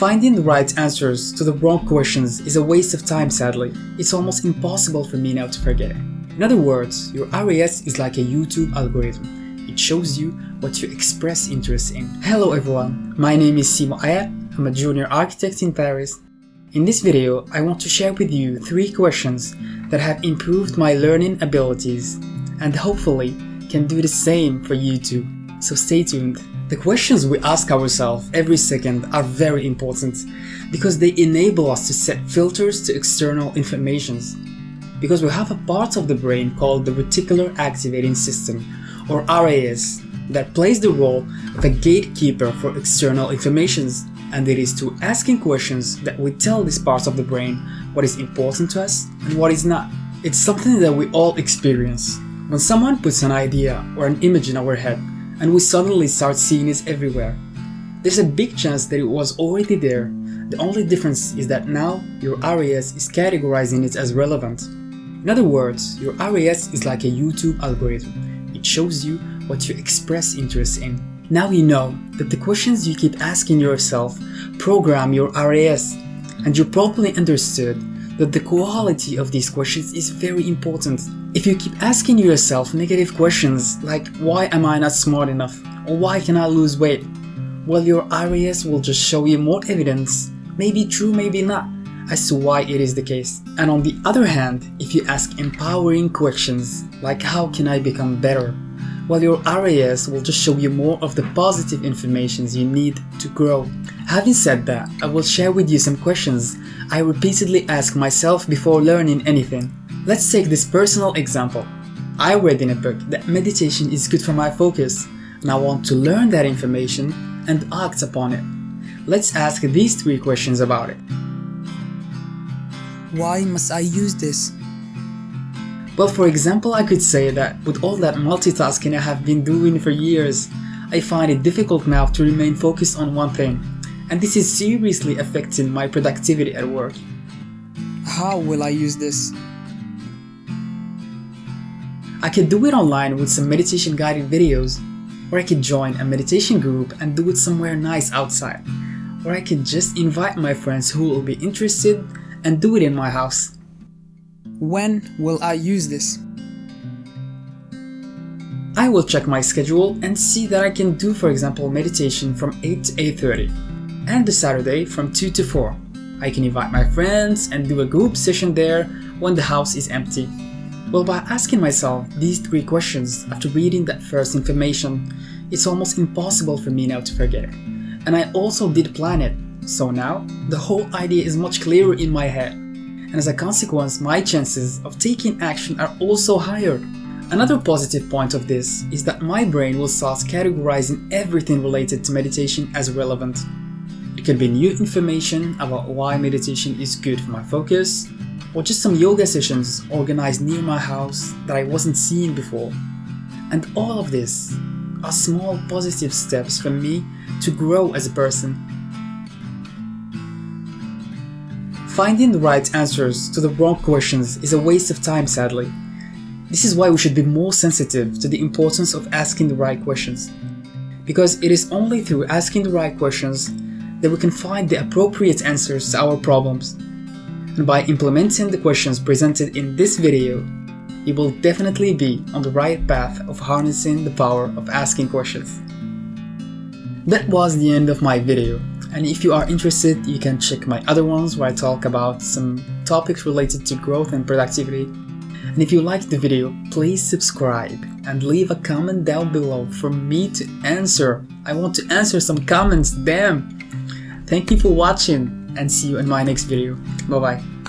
Finding the right answers to the wrong questions is a waste of time, sadly. It's almost impossible for me now to forget it. In other words, your RAS is like a YouTube algorithm. It shows you what you express interest in. Hello everyone, my name is Simo Ayat. I'm a junior architect in Paris. In this video, I want to share with you 3 questions that have improved my learning abilities and hopefully can do the same for you too. So stay tuned. The questions we ask ourselves every second are very important because they enable us to set filters to external informations. Because we have a part of the brain called the reticular activating system, or RAS, that plays the role of a gatekeeper for external informations, and it is through asking questions that we tell this part of the brain what is important to us and what is not. It's something that we all experience. When someone puts an idea or an image in our head, and we suddenly start seeing it everywhere, there's a big chance that it was already there. The only difference is that now your RAS is categorizing it as relevant. In other words, your RAS is like a YouTube algorithm. It shows you what you express interest in. Now you know that the questions you keep asking yourself program your RAS, and you probably understood that the quality of these questions is very important. If you keep asking yourself negative questions like why am I not smart enough or why can I lose weight, well, your RAS will just show you more evidence, maybe true, maybe not, as to why it is the case. And on the other hand, if you ask empowering questions like how can I become better, well, your RAS will just show you more of the positive information you need to grow. Having said that, I will share with you some questions I repeatedly ask myself before learning anything. Let's take this personal example. I read in a book that meditation is good for my focus, and I want to learn that information and act upon it. Let's ask these 3 questions about it. Why must I use this? Well, for example, I could say that with all that multitasking I have been doing for years, I find it difficult now to remain focused on one thing, and this is seriously affecting my productivity at work. How will I use this? I could do it online with some meditation guided videos, or I could join a meditation group and do it somewhere nice outside, or I could just invite my friends who will be interested and do it in my house. When will I use this? I will check my schedule and see that I can do, for example, meditation from 8 to 8:30 and the Saturday from 2 to 4. I can invite my friends and do a group session there when the house is empty. Well, by asking myself these 3 questions after reading that first information, it's almost impossible for me now to forget it. And I also did plan it, so now the whole idea is much clearer in my head. And as a consequence, my chances of taking action are also higher. Another positive point of this is that my brain will start categorizing everything related to meditation as relevant. It can be new information about why meditation is good for my focus, or just some yoga sessions organized near my house that I wasn't seeing before. And all of this are small positive steps for me to grow as a person. Finding the right answers to the wrong questions is a waste of time, sadly. This is why we should be more sensitive to the importance of asking the right questions. Because it is only through asking the right questions that we can find the appropriate answers to our problems. And by implementing the questions presented in this video, you will definitely be on the right path of harnessing the power of asking questions. That was the end of my video. And if you are interested, you can check my other ones where I talk about some topics related to growth and productivity. And if you liked the video, please subscribe and leave a comment down below for me to answer. I want to answer some comments, damn! Thank you for watching and see you in my next video. Bye bye.